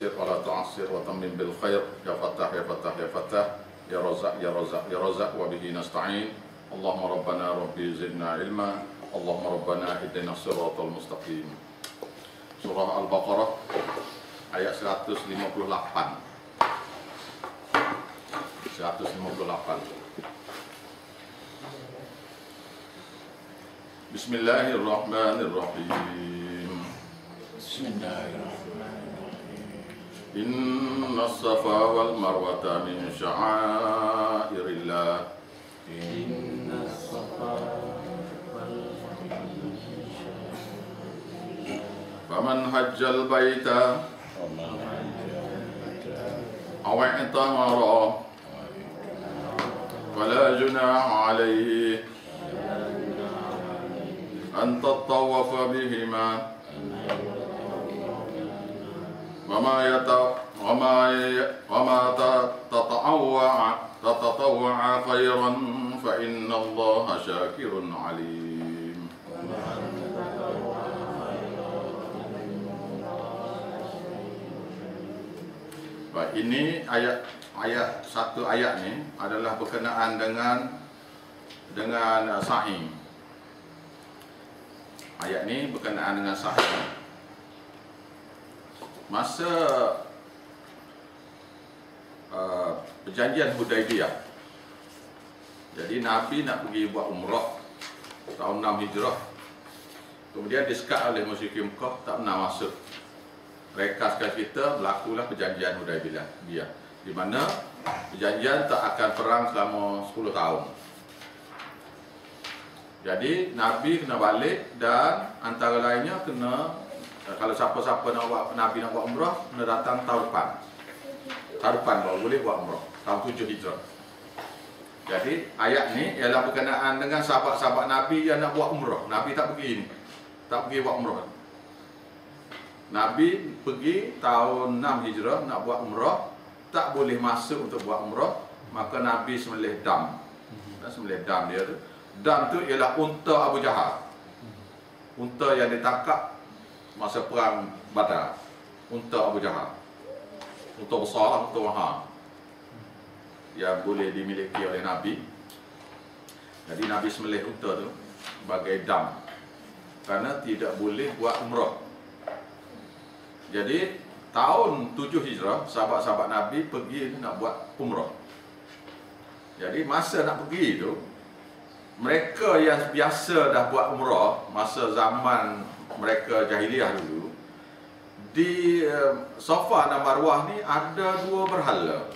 ولا تعسر وتمم بالخير يا فتاح يا فتاح يا فتاح يا رزاق يا رزاق يا رزاق وبه نستعين. اللهم ربنا ربي زدنا علما. اللهم ربنا اهدنا الصراط المستقيم. Surah Al-Baqarah ayat 158. 158. Bismillahirrahmanirrahim. Inna as-safa wal marwata min sya'airillah. Inna as-safa wal Faman hajjal baita aw i'tamara fala junaha alayhi an tattawafa bihima وما تتطوع خيرا فإن الله شاكر عليم. Baik, ini satu ayat ni adalah berkenaan dengan sa'i. Ayat ni berkenaan dengan sa'i. Masa perjanjian Hudaibiyah, jadi Nabi nak pergi buat umrah tahun 6 Hijrah. Kemudian disekat oleh musyrikin Mekah, tak pernah masuk. Mereka sekali kita berlakulah perjanjian Hudaibiyah, di mana perjanjian tak akan perang selama 10 tahun. Jadi Nabi kena balik, dan antara lainnya kena, kalau siapa-siapa nak buat, Nabi nak buat umrah, kena datang tahun depan. Tahun depan baru boleh buat umrah, tahun 7 Hijrah. Jadi ayat ni ialah berkenaan dengan sahabat-sahabat Nabi yang nak buat umrah. Nabi tak pergi buat umrah. Nabi pergi tahun 6 Hijrah nak buat umrah, tak boleh masuk untuk buat umrah, maka Nabi sembelih dam. Sembelih dam dia tu. Dam tu ialah unta Abu Jahal. Unta yang ditangkap masa perang Badar. Unta Abu Jahal. Unta besar, unta mahal, yang boleh dimiliki oleh Nabi. Jadi Nabi sembelih unta tu sebagai dam, kerana tidak boleh buat umrah. Jadi tahun 7 Hijrah sahabat-sahabat Nabi pergi nak buat umrah. Jadi masa nak pergi tu, mereka yang biasa dah buat umrah masa zaman mereka jahiliah dulu, di Safa dan Marwah ni ada dua berhala.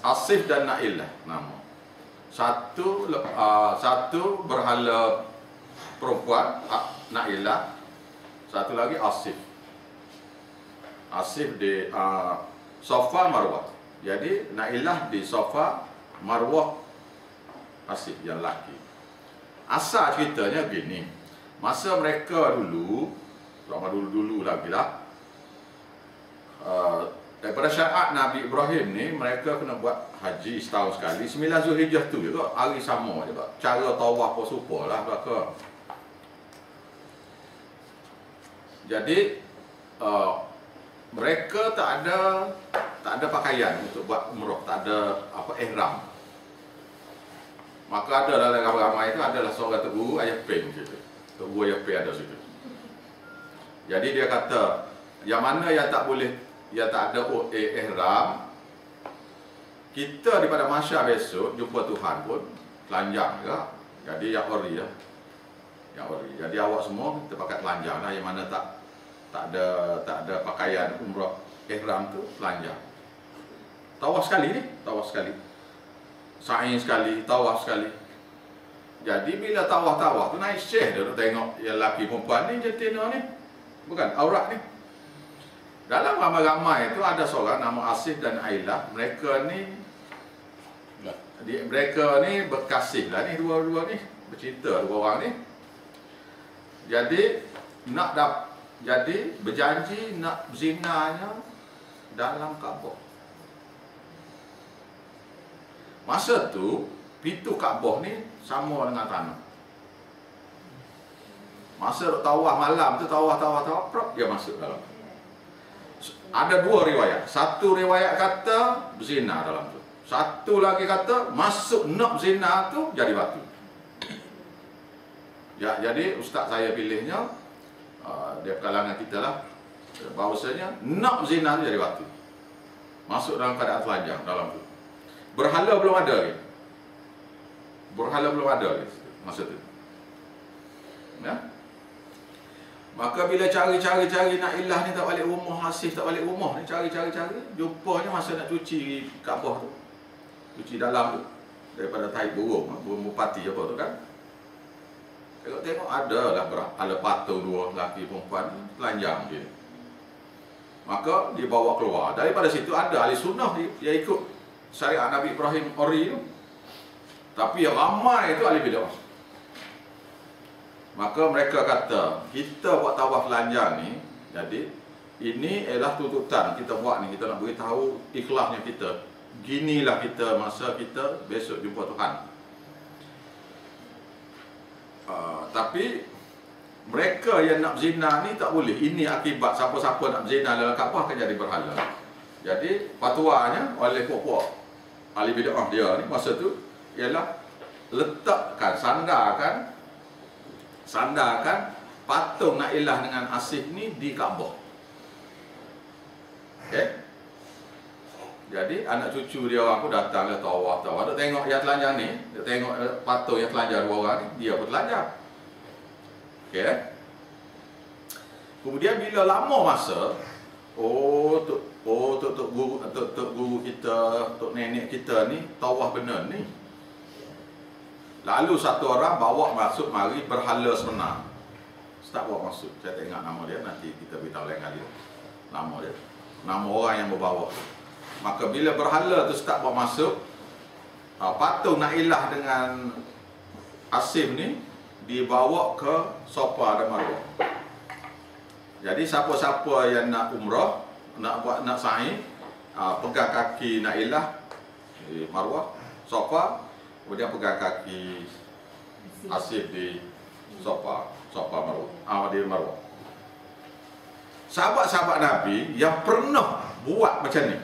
Asif dan Nailah nama. Satu berhala perempuan, Nailah. Satu lagi Asif. Asif di Safa Marwah. Jadi Nailah di Safa, Marwah Asif yang lelaki. Asal ceritanya begini. Masa mereka dulu, lama dulu lagi lah, daripada syariat Nabi Ibrahim ni, mereka kena buat haji setahun sekali. 9 Zulhijjah tu juga hari sama juga. Cara tawaf pun serupa lah belaka. Jadi mereka tak ada pakaian untuk buat umrah, tak ada ihram. Maka ada dalam ramai-ramai itu adalah seorang Tebu Ayah Peng gitu. Tebu Ayah Peng ada situ. Jadi dia kata, yang mana yang tak boleh, yang tak ada ihram, kita daripada mahsyar besok jumpa Tuhan pun telanjang juga. Jadi yang ori ya. Yang ori. Jadi awak semua kita pakai telanjang lah. Yang mana tak ada pakaian umrah ihram tu telanjang. Tawaf sekali ni, tawaf sekali. Sa'i sekali, tawaf sekali. Jadi bila tawaf tu naik syekh dia tengok yang lelaki perempuan ni jantina ni, bukan aurat ni. Dalam ramai-ramai itu ada seorang nama Asif dan Ailah. Mereka ni berkasih lah ni, dua-dua ni bercinta, dua orang ni. Jadi berjanji nak zinanya dalam Kaabah. Masa tu pintu Kaabah ni sama dengan tanah. Masa duk tawaf malam tu, tawaf, prap, dia masuk dalam. Ada dua riwayat. Satu riwayat kata berzina dalam tu. Satu lagi kata masuk nak berzina tu jadi batu. Ya, jadi ustaz saya pilihnya dia kalangan kita lah, bahawasanya nak berzina tu jadi batu. Masuk dalam keadaan telanjang dalam tu. Berhala belum ada lagi. Berhala belum ada lagi masa tu. Ya. Maka bila cari nak ilah ni tak balik rumah, Hasif tak balik rumah ni, cari, jumpanya masa nak cuci Kaabah tu. Cuci dalam tu. Daripada tahi burung pati apa tu kan. Tengok ada patung dua lelaki perempuan telanjang dia. Maka dia bawa keluar. Daripada situ ada ahli sunnah dia ikut syariat Nabi Ibrahim Ori tu. Tapi yang ramai itu ahli bidah. Maka mereka kata, kita buat tawaf telanjang ni, jadi ini adalah tuntutan kita buat ni, kita nak beritahu ikhlasnya kita. Ginilah kita masa kita besok jumpa Tuhan. Tapi mereka yang nak berzina ni tak boleh. Ini akibat siapa-siapa nak berzina dalam Kaabah akan jadi berhala. Jadi fatwanya oleh puak-puak ahli bid'ah dia ni masa tu ialah letakkan, sandarkan patung nak ilah dengan Asif ni di Kaabah. Okey. Jadi anak cucu dia orang pun datang ke tawaf. Dia tengok yang telanjang ni, dia tengok patung yang telanjang dua orang ni, dia pun telanjang. Okey. Kemudian bila lama masa, tok guru kita, tok nenek kita ni tawaf benar ni. Lalu satu orang bawa masuk mari berhala sebenar. Start bawa masuk. Saya tak ingat nama dia, nanti kita beritahu lain kali. Nama dia. Nama orang yang berbawa. Maka bila berhala tu start bawa masuk, patung nak ilah dengan Asif ni dibawa ke Safa dan Marwah. Jadi siapa-siapa yang nak umrah, nak sa'i, pegang kaki nak ilah di Marwah, Safa, kemudian pegang kaki Asif di Safa Marwah, di Marwah. Sahabat-sahabat Nabi yang pernah buat macam ni,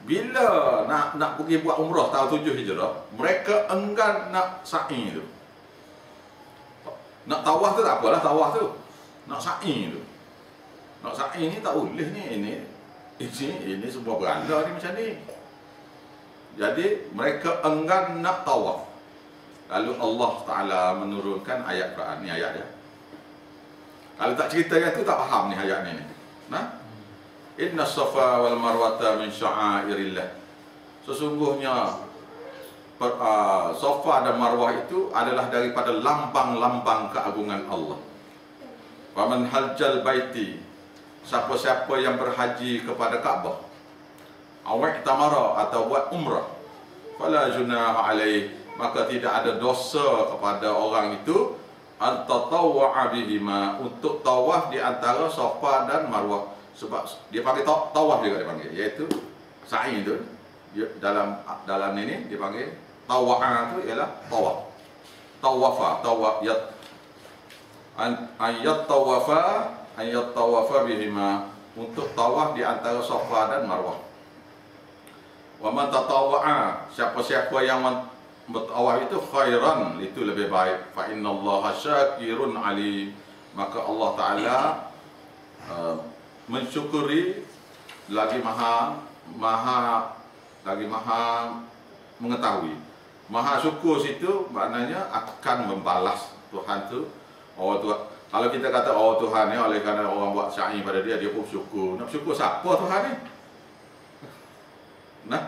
bila nak pergi buat umrah tahun 7 Hijrah, mereka enggan nak sa'i tu. Nak tawaf tu tak apalah, tawaf tu. Nak sa'i tu. Nak sa'i ni tak boleh ni. Ini semua berhala ni macam ni. Jadi mereka enggan nak tawaf. Lalu Allah Ta'ala menurunkan ayat Quran. Ni ayat dia. Kalau tak cerita yang tu tak faham ni ayat ni. Nah? Inna Safa wal Marwata min sya'airillah. Sesungguhnya Safa dan Marwah itu adalah daripada lambang-lambang keagungan Allah. Faman hajjal baiti, siapa-siapa yang berhaji kepada Kaabah, awak tamara atau buat umrah, fala junaha alaih, maka tidak ada dosa kepada orang itu antatawwa'a bihima, untuk tawaf di antara Safa dan Marwah. Sebab dia panggil tawaf juga dia panggil, iaitu sa'i itu. Dalam ini dia panggil tawa'a, itu ialah tawaf. Tawafa, ayat tawafa bihima, untuk tawaf di antara Safa dan Marwah. Wa man tatawwa'a, siapa-siapa yang bertawaf itu khairan, itu lebih baik. Fa innallaha syakirun alim, maka Allah Ta'ala mensyukuri lagi maha mengetahui. Maha syukur situ maknanya akan membalas Tuhan tu. Kalau kita kata Tuhan ni oleh kerana orang buat sya'i pada dia pun syukur. Nak syukur siapa Tuhan ni? Nah,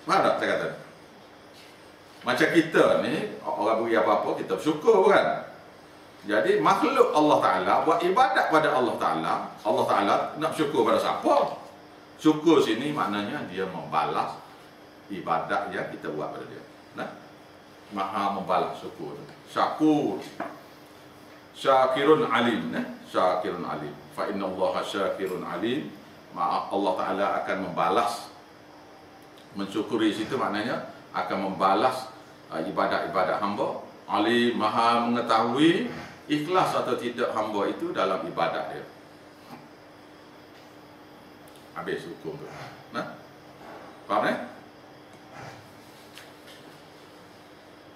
mana saya kata? Macam kita ni, orang beri apa-apa kita bersyukur bukan? Jadi makhluk Allah Ta'ala buat ibadat pada Allah Ta'ala nak syukur pada siapa? Syukur sini maknanya dia membalas ibadat yang kita buat pada dia. Nah, maha membalas syukur. Syakur, syakirun alim, syakirun alim. Fa innallaha syakirun alim. Allah Ta'ala akan membalas, mensyukuri situ maknanya akan membalas ibadat-ibadat hamba. Alim, maha mengetahui Ikhlas atau tidak hamba itu dalam ibadat dia. Habis hukum tu. Nah, faham ni?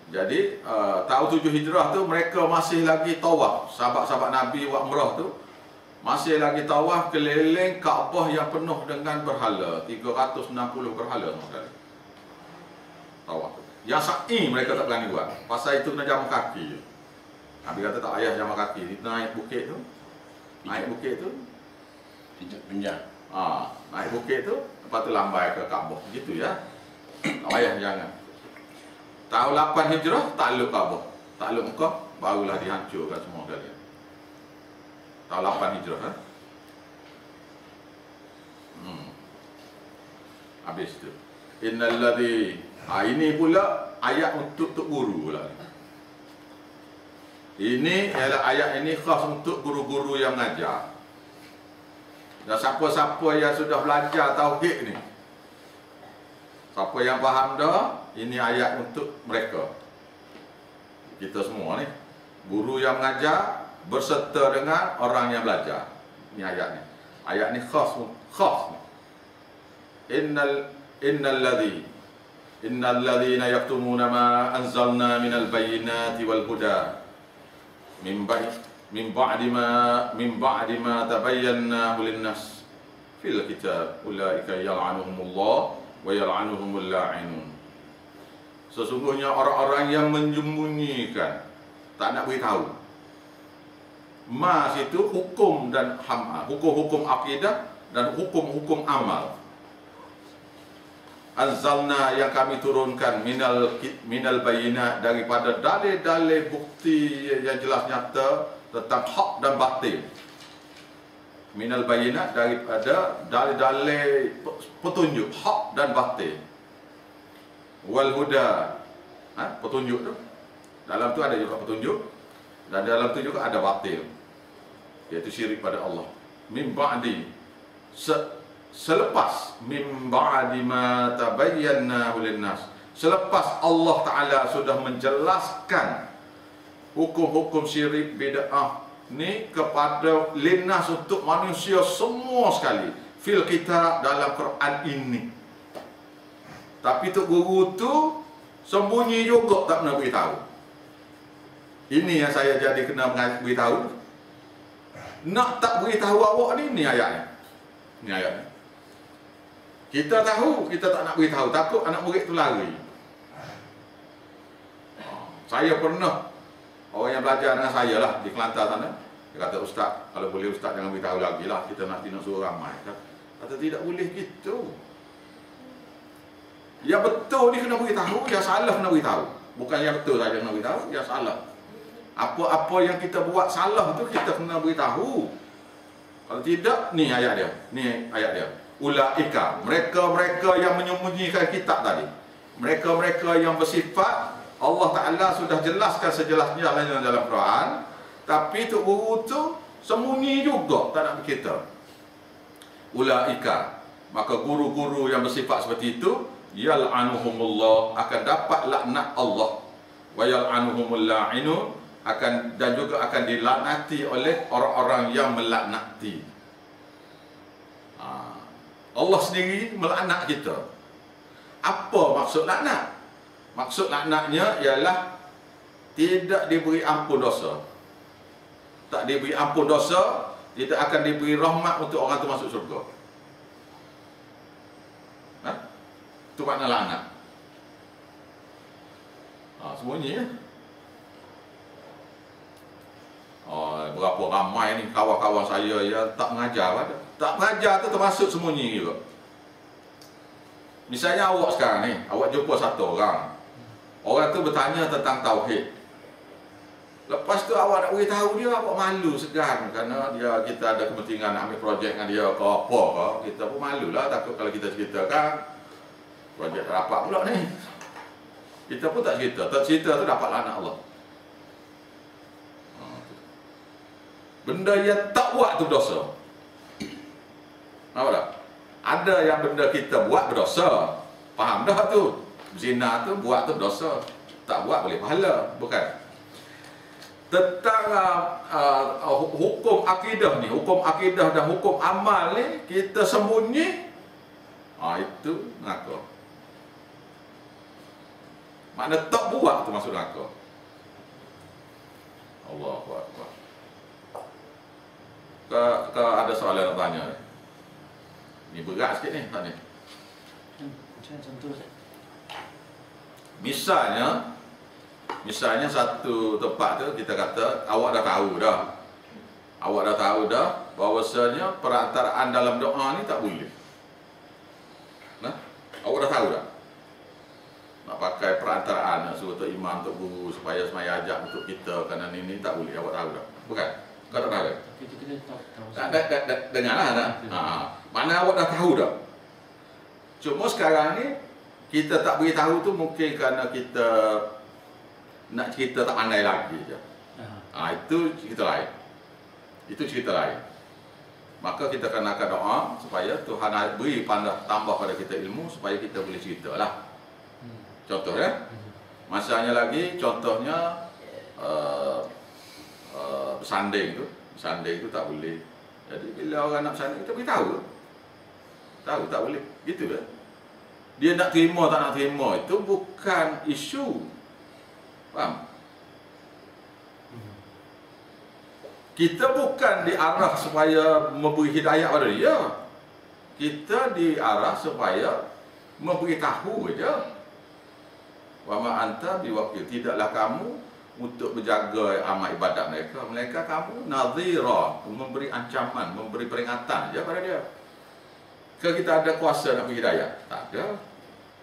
Jadi tahun 7 Hijrah tu mereka masih lagi tawaf. Sahabat-sahabat Nabi buat umrah tu masih lagi tawaf keliling Kaabah yang penuh dengan berhala, 360 berhala semua sekali. Tawaf. Yang sa'i mereka tak berani buat. Pasal itu kena jamak kaki. Nabi kata tak payah jamak kaki. Kita naik bukit tu. Naik bukit tu. Pijak penjang. Naik bukit tu, lepas tu lambai ke Kaabah. Gitu ya. Tak payah jangan. Tahun 8 Hijrah takluk Kaabah. Takluk Mekah barulah dihancurkan semua kalian. Tahun 8 Hijrah Habis tu. Innal ladzi ini pula ayat untuk tok guru pula. Ini ialah ayat ini khas untuk guru-guru yang mengajar. Dan siapa-siapa yang sudah belajar tauhid ni, siapa yang faham dah, ini ayat untuk mereka. Kita semua ni, guru yang mengajar berserta dengan orang yang belajar. Ini ayat ni. Ayat ni khas. Innal ladzina yaktumuna ma anzalna minal bayyinati wal huda min ba'di ma tabayyana lin-nas fil kitab ulaika yal'anuhumullah wa yal'anuhumul la'inun. Sesungguhnya orang-orang yang menyembunyikan, tak nak beritahu. Ma situ hukum dan hukum-hukum akidah dan hukum-hukum amal. Anzalna yang kami turunkan minal bayyinat, daripada dalil-dalil bukti yang jelas nyata tentang hak dan batil. Minal bayyinat, daripada dalil-dalil petunjuk hak dan batil. Wal huda, petunjuk tu. Dalam tu ada juga petunjuk, dan dalam tu juga ada batil, iaitu syirik pada Allah. Min ba'di, selepas min ba'di ma tabayyana lin-nas, selepas Allah Ta'ala sudah menjelaskan hukum-hukum syirik bid'ah ni kepada linnas, untuk manusia semua sekali, fil kitab, dalam Quran ini. Tapi tok guru tu sembunyi juga, tak pernah beritahu. Ini yang saya jadi kena beritahu. Nak tak beritahu awak ni ayatnya. Ni ayatnya. Kita tahu, kita tak nak beritahu, takut anak murid tu lari. Saya pernah, orang yang belajar dengan saya lah di Kelantan sana, dia kata, Ustaz, kalau boleh Ustaz jangan beritahu lagi lah, kita nak suruh ramai. Kata tidak boleh gitu. Yang betul ni kena beritahu, yang salah kena beritahu. Bukan yang betul saja kena beritahu, yang salah. Apa-apa yang kita buat salah tu kita kena beritahu. Kalau tidak, ni ayat dia. Ni ayat dia. Ulaika, mereka-mereka yang menyembunyikan kitab tadi, mereka-mereka yang bersifat, Allah Ta'ala sudah jelaskan sejelasnya dalam Quran, tapi tu guru tu sembunyi juga, tak nak berkita. Ulaika, maka guru-guru yang bersifat seperti itu, yal'anuhumullah, akan dapat laknat Allah, wa yal'anuhumul la'inun, dan juga akan dilaknati oleh orang-orang yang melaknati. Allah sendiri melaknat kita. Apa maksud laknat? Maksud laknatnya ialah tidak diberi ampun dosa. Tak diberi ampun dosa, tidak akan diberi rahmat untuk orang itu masuk syurga. Itu makna laknat. Semuanya ya. Berapa ramai ni kawan-kawan saya yang tak mengajar pada. Tak mengajar tu termasuk sembunyi juga. Misalnya awak sekarang ni, awak jumpa satu orang. Orang tu bertanya tentang tauhid. Lepas tu awak nak beritahu dia, awak malu segan kerana kita ada kepentingan nak ambil projek dengan dia ke apa ke. Kita pun malulah, takut kalau kita ceritakan projek rapat pula ni. Kita pun tak cerita. Tak cerita tu dapat laknat Allah. Benda yang tak buat tu dosa. Nampak tak? Ada yang benda kita buat berdosa. Faham dah tu? Zina tu buat tu dosa. Tak buat boleh pahala. Bukan? tentang hukum akidah ni, hukum akidah dan hukum amal ni kita sembunyi, itu neraka. Makna tak buat tu masuk neraka. Allahu Akbar. Ke ada soalan nak tanya? Ni berat sikit ni tanya. Macam contoh Ustaz? Misalnya satu tempat tu kita kata awak dah tahu dah. Awak dah tahu dah bahawasanya perantaraan dalam doa ni tak boleh. Nah, awak dah tahu dah. Nak pakai perantaraan, nak suruh tok imam, tok guru supaya semaya ajak untuk kita kerana ini tak boleh. Awak tahu dah. Bukan? Kau tak tahu dah? Kita tahu. Dengarlah tak? Mana awak dah tahu dah. Cuma sekarang ni kita tak beritahu tu mungkin kerana kita nak cerita tak pandai lagi je. Itu cerita lain. Itu cerita lain. Maka kita kenakan doa supaya Tuhan beri tambah pada kita ilmu supaya kita boleh ceritalah. Contohnya, masanya lagi contohnya bersanding tu tak boleh. Jadi bila orang nak bersanding kita beritahu. Tahu tak boleh. Gitu kan? Dia nak terima tak nak terima itu bukan isu. Faham? Kita bukan diarah supaya memberi hidayah pada dia. Kita diarah supaya memberitahu saja. Wa ma anta biwakil, tidaklah kamu untuk menjaga amal ibadat mereka. Mereka kamu nazira, memberi ancaman, memberi peringatan saja pada dia. Ke kita ada kuasa nak beri hidayah? Tak ada.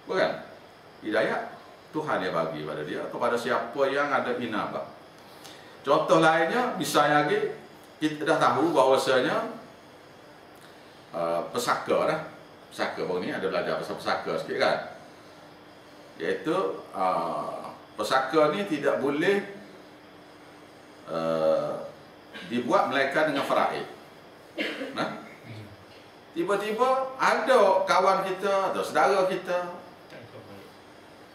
Bukan? Hidayah Tuhan yang bagi pada dia kepada siapa yang ada inabah. Contoh lainnya, misalnya lagi kita dah tahu bahawasanya pesaka dah. Pesaka baru ni ada belajar pasal pesaka sikit kan. Iaitu pesaka ni tidak boleh dibuat melainkan dengan faraid. Nah, tiba-tiba ada kawan kita atau saudara kita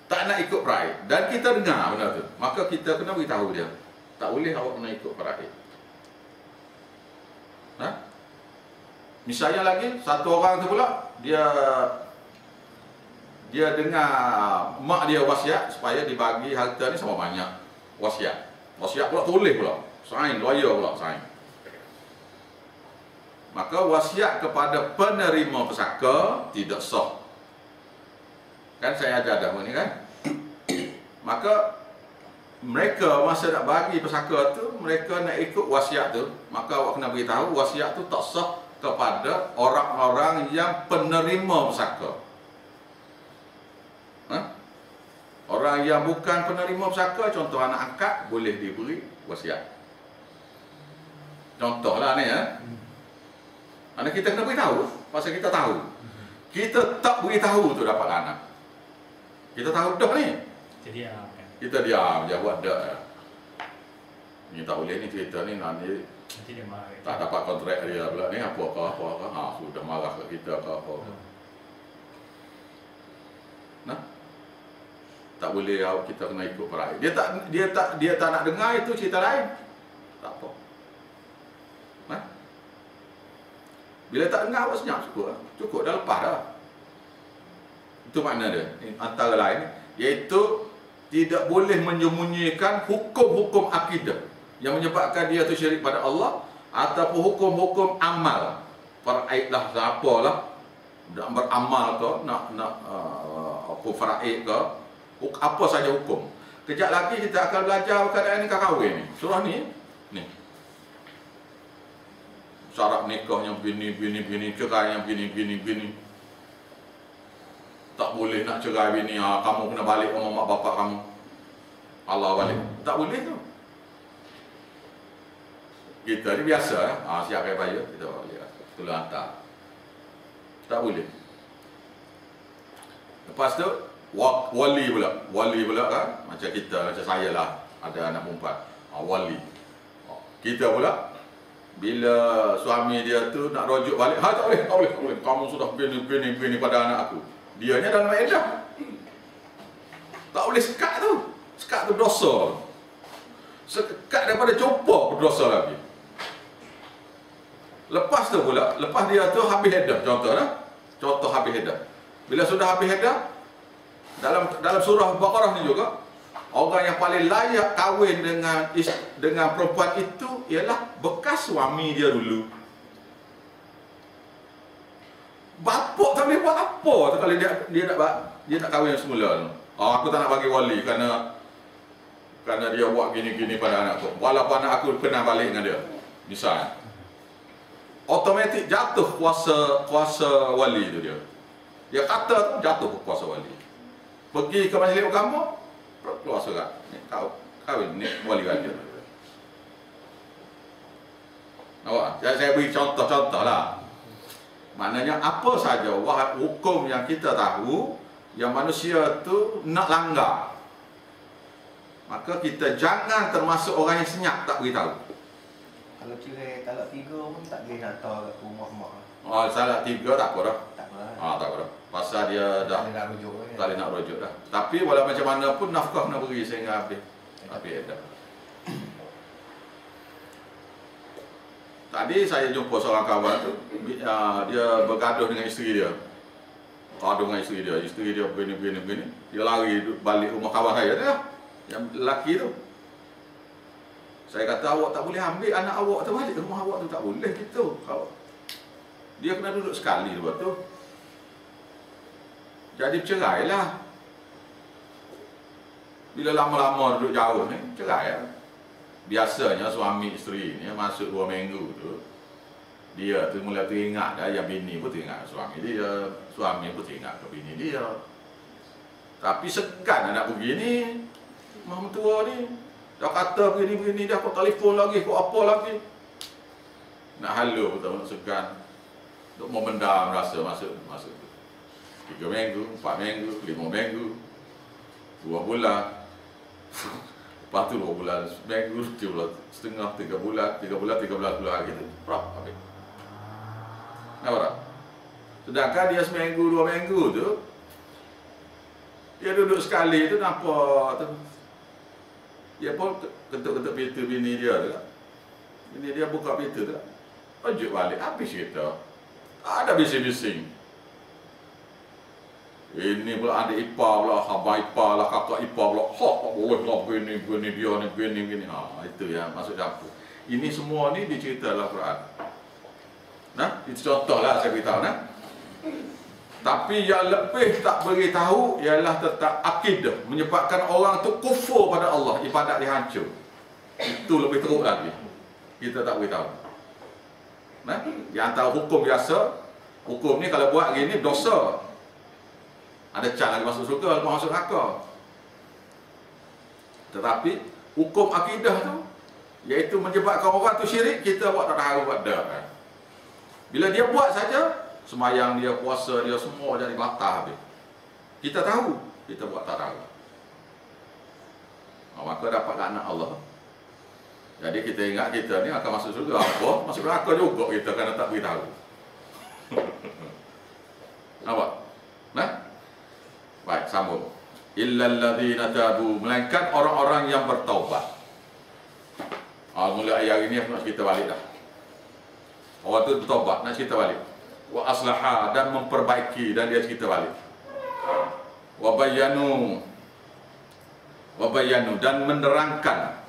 tak nak ikut faraid dan kita dengar benda tu, maka kita kena beritahu dia, tak boleh awak kena ikut faraid. Nah, misalnya lagi satu orang tu pula dia dengar mak dia wasiat supaya dibagi harta ni sama banyak. Wasiat pula tulis pula, sign lawyer pula sign. Maka wasiat kepada penerima pesaka tidak sah. Kan saya ajar dah ni kan. Maka mereka masa nak bagi pesaka tu, mereka nak ikut wasiat tu, maka awak kena beritahu wasiat tu tak sah kepada orang-orang yang penerima pesaka. Orang yang bukan penerima pesaka, contoh anak angkat, boleh diberi wasiat. Contohlah ni ya. Anak kita kena beritahu, pasal kita tahu. Kita tak beritahu tu dapat anak. Kita tahu dah ni. Kita diam je, buat dah ya. Ni tak boleh ni cerita ni nanti dia marah. Tak dapat kontrak dia pula ni apa. Sudah marah ke kita ke apa. Nah, tak boleh kita kena ikut faraid. Dia tak nak dengar itu cerita lain. Tak apa. Nah, bila tak dengar awak senyap cukup dah, lepas dah. Itu makna dia. Antara lain iaitu tidak boleh menyembunyikan hukum-hukum akidah yang menyebabkan dia tu syirik pada Allah ataupun hukum-hukum amal. Faraid lah, siapa lah nak beramal ke, nak apa faraid ke, apa saja hukum. Kejap lagi kita akan belajar keadaan nikah kahwin ni. Surah ni syarat nikah yang bini, cerai yang bini. Tak boleh nak cerai bini, kamu kena balik sama mak bapak kamu. Allah balik. Tak boleh tu. Kita ni biasa, siap kaya bayar, kita balik. Tolong hantar. Tak boleh. Lepas tu, wali pula kan, macam kita, macam saya lah, ada anak perempuan, wali. Kita pula, bila suami dia tu nak rujuk balik, tak boleh, kamu sudah bini pada anak aku. Dianya dalam edah. Tak boleh sekat tu dosa. Sekat daripada jumpa berdosa lagi. Lepas tu pula, lepas dia tu habis iddah, contoh habis iddah. Bila sudah habis iddah, dalam surah Baqarah ni juga, orang yang paling layak kahwin dengan perempuan itu ialah bekas suami dia dulu. Bapak tak boleh buat apa tu kalau dia nak kahwin semula tu. Aku tak nak bagi wali kerana dia buat gini-gini pada anak aku. Walaupun anak aku kena balik dengan dia. Misalnya. Automatik jatuh kuasa wali tu dia. Dia kata tu jatuh kuasa wali. Pergi ke majlis agama, keluar surat. Ni kau kahwin ni wali raja. Nampak? Saya beri contoh-contoh lah. Maknanya apa saja hukum yang kita tahu yang manusia tu nak langgar, maka kita jangan termasuk orang yang senyap tak beritahu. Kalau cerai talak 3 pun tak boleh nak hantar ke rumah mak. Talak 3 tak apa dah. Tak apa. Tak apa dah. Pasal dia dah tak nak rujuk kan. Tak boleh nak rujuk dah. Tapi walau macam mana pun nafkah kena beri sehingga habis. Dah. Tadi saya jumpa seorang kawan tu, dia bergaduh dengan isteri dia. Gaduh dengan isteri dia begini. Dia lari balik rumah kawan saya tu, yang lelaki tu. Saya kata, awak tak boleh ambil anak awak tu balik rumah awak tu, tak boleh gitu. Dia kena duduk sekali lepas tu. Jadi bercerai lah. Bila lama-lama duduk jauh ni, cerai lah. Biasanya suami isteri ni masuk 2 minggu tu, dia tu mula teringat dah, yang bini pun teringat suami dia, suami pun teringat ke bini dia. Tapi segan nak begini, mak mentua ni dah kata begini-begini, dia kau telefon lagi, kau apa lagi. Nak halu betul, segan. Untuk memendam rasa masuk 3 minggu, 4 minggu, 5 minggu, 2 bulan. Lepas tu 2 bulan, seminggu, 2 bulan setengah, 3 bulan, 13 bulan gitu. Berapa habis? Nampak tak? Sedangkan dia seminggu, 2 minggu tu, dia duduk sekali tu nampak tu. Dia pun ketuk-ketuk pintu bini dia tu. Bini dia buka pintu tu. Lanjut balik, habis kita. Ada bising-bising. Ini pula adik ipar pula, abang ipar lah, kakak ipar pula. Tak boleh lah begini, dia ni, begini. Itu yang masuk dapur. Ini semua ni dicerita dalam Quran. Nah, itu contoh lah saya beritahu. Nah. Tapi yang lebih tak beritahu ialah tentang akidah. Menyebabkan orang tu kufur pada Allah, ibadat dia hancur. Itu lebih teruk lagi. Kita tak beritahu. Nah, di antara hukum biasa, hukum ni kalau buat gini dosa. Ada can lagi masuk surga, lepas masuk neraka. Tetapi hukum akidah tu, iaitu menyebabkan orang tu syirik, kita buat tak tahu buat dah. Bila dia buat saja, sembahyang dia, puasa dia, semua jadi batal habis. Kita tahu, kita buat tak tahu. Maka dapat laknat Allah. Jadi kita ingat kita ni akan masuk surga. Apa? Masuk neraka juga kita kerana tak beritahu. Nampak? Nah? Baik, sambung. Illal ladzina tabu, melainkan orang-orang yang bertaubat. Mulai ayat ini aku nak cerita balik dah. Orang tu bertaubat, nak cerita balik. Wa aslaha, dan memperbaiki, dan dia cerita balik. Wa bayyanu, dan menerangkan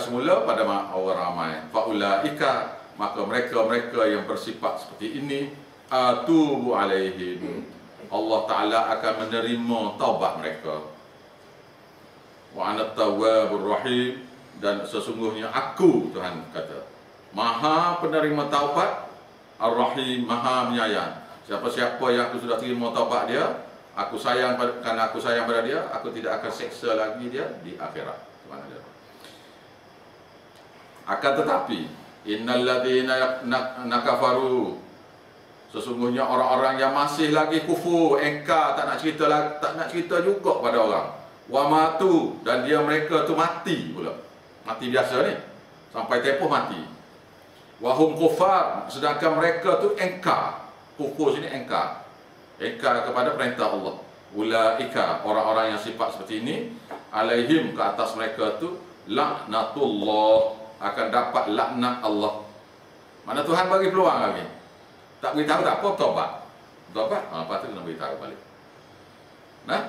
semula pada orang ramai. Fa ulaika, maka mereka yang bersifat seperti ini, atubu alaihim, Allah Ta'ala akan menerima taubat mereka. Wa ana tawwabur rahim, dan sesungguhnya aku, Tuhan kata, Maha penerima taubat, Ar-Rahim, Maha menyayang. Siapa-siapa yang aku sudah terima taubat dia, aku sayang kerana aku sayang pada dia, aku tidak akan seksa lagi dia di akhirat. Akan tetapi, innal ladzina nakafaru, sesungguhnya orang-orang yang masih lagi kufur, engkar, tak nak cerita juga pada orang. Wa matu, dan mereka tu mati pula. Mati biasa ni, sampai tempoh mati. Wa hum kufar, sedangkan mereka tu engkar. Kufur sini engkar. Engkar kepada perintah Allah. Ulaika, orang-orang yang sifat seperti ini, alaihim, ke atas mereka tu laknatullah, akan dapat laknat Allah. Mana Tuhan bagi peluang lagi. Tak beritahu tak apa, tobat. Tobat, lepas tu kena beritahu balik. Nah,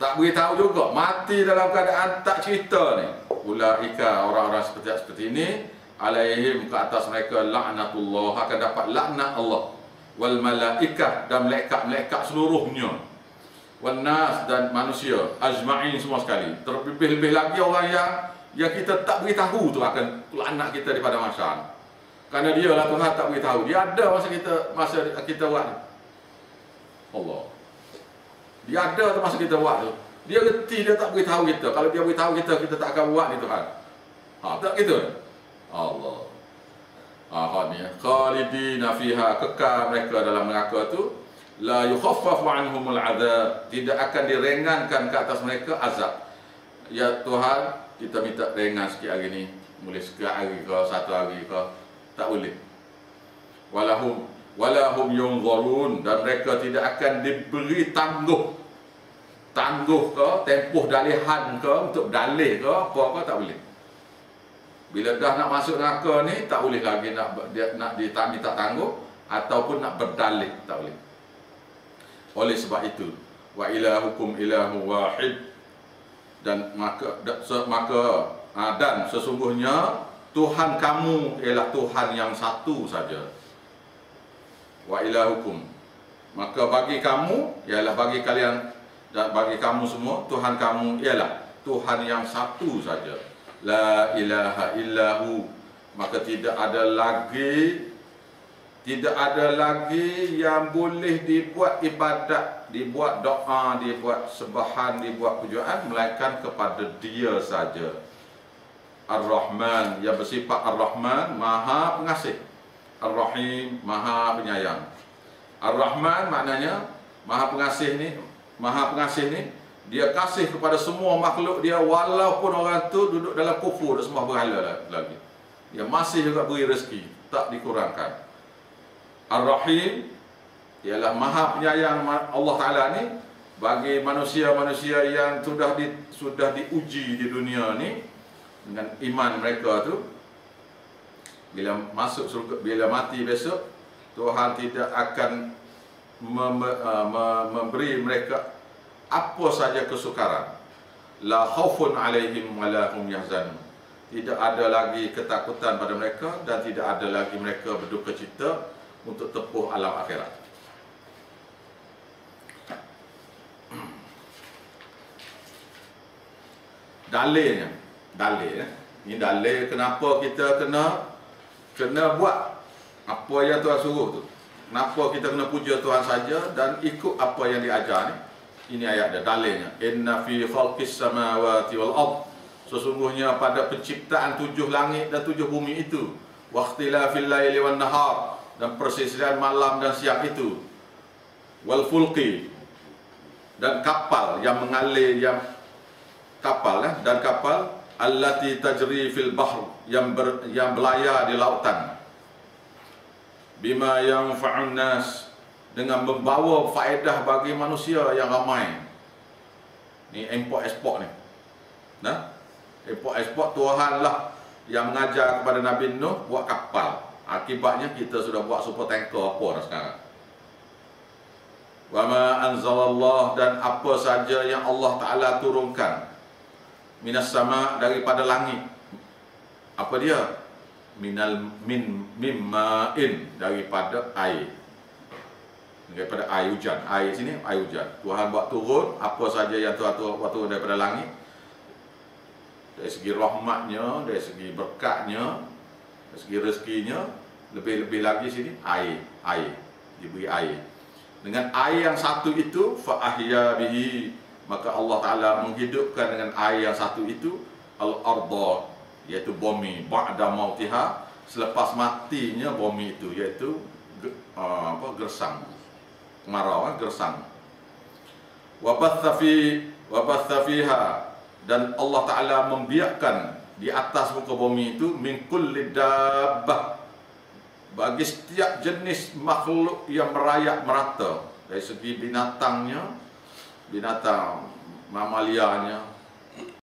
tak beritahu juga, mati dalam keadaan tak cerita ni. Ulaika, orang-orang seperti ini, alaihim, ke atas mereka laknatullah, akan dapat laknat Allah. Wal malaikah, dan malaikat-malaikat seluruhnya. Wal nas, dan manusia ajma'in, semua sekali. Terlebih-lebih lagi orang yang kita tak beritahu tu akan laknat kita di pada mahsyar. Kerana dia lah Tuhan tak beritahu. Dia ada masa kita buat ni. Allah. Dia ada tu masa kita buat tu. Dia reti, dia tak beritahu kita. Kalau dia beritahu kita, kita tak akan buat ni Tuhan. Tak gitu. Allah. Ni khalidina fiha, kekal mereka dalam neraka tu. La yukhaffafu anhumul azab, tidak akan diringankan ke atas mereka azab. Ya Tuhan, kita minta ringan sikit hari ni. Boleh sekali hari ke, satu hari ke. Tak boleh. Walahum yunzarun, dan mereka tidak akan diberi tangguh ke, tempoh dalihan ke, untuk dalih ke, apa-apa tak boleh. Bila dah nak masuk neraka ni, tak boleh lagi nak minta tangguh ataupun nak berdalih, tak boleh. Oleh sebab itu, wa ilahukum ilahu wahid, dan sesungguhnya Tuhan kamu ialah Tuhan yang satu saja. Wa ilahukum, maka bagi kamu ialah, bagi kalian dan bagi kamu semua, Tuhan kamu ialah Tuhan yang satu saja. La ilaha illahu, maka tidak ada lagi yang boleh dibuat ibadat, dibuat doa, dibuat sembahan, dibuat pujian melainkan kepada Dia saja. Ar-Rahman, yang bersifat Ar-Rahman, Maha Pengasih. Ar-Rahim, Maha Penyayang. Ar-Rahman maknanya Maha Pengasih ni, Dia kasih kepada semua makhluk Dia, walaupun orang tu duduk dalam kufur, sembah berhala lagi. Dia masih juga beri rezeki, tak dikurangkan. Ar-Rahim ialah Maha Penyayang Allah Ta'ala ni bagi manusia-manusia yang sudah diuji di dunia ni dengan iman mereka tu. Bila masuk surga, bila mati besok, Tuhan tidak akan memberi mereka apa saja kesukaran. La khaufun alaihim wa la hum yahzanun. Tidak ada lagi ketakutan pada mereka, dan tidak ada lagi mereka berduka cita untuk tempuh alam akhirat. Dalilnya, ini dalil kenapa kita kena buat apa yang Tuhan suruh tu. Kenapa kita kena puja Tuhan saja dan ikut apa yang diajar ni. Ini ayat dia, dalilnya. Inna fi khalqis samawati wal ard, sesungguhnya pada penciptaan 7 langit dan 7 bumi itu, wa ikhtilafil laili wan nahar, dan persisian malam dan siang itu, wal fulqi, dan kapal yang mengalir, dan kapal allati tajri fil bahr, yang berlayar di lautan, bima yanfa'un nas, dengan membawa faedah bagi manusia yang ramai. Ni import-export ni. Nah, import-export Tuhan lah yang mengajar kepada Nabi Nuh buat kapal. Akibatnya kita sudah buat super tanker apa dah sekarang. Wa ma anzalallah, dan apa saja yang Allah Ta'ala turunkan, minas sama, daripada langit. Apa dia? Mimma'in, daripada air. Daripada air hujan. Air sini, air hujan. Tuhan buat turun apa saja yang Tuhan buat turun daripada langit. Dari segi rahmatnya, dari segi berkatnya, dari segi rezekinya. Lebih-lebih lagi sini, air. Diberi air. Dengan air yang satu itu, fa'ahya bihi, maka Allah Ta'ala menghidupkan dengan air yang satu itu al-arda, iaitu bumi, ba'da mautiha, selepas matinya bumi itu, iaitu gersang, kemarau, gersang. Wabatha fiha, dan Allah Ta'ala membiarkan di atas muka bumi itu min kulli dabbah, bagi setiap jenis makhluk yang merayap merata, dari segi binatangnya, binatang mamalianya,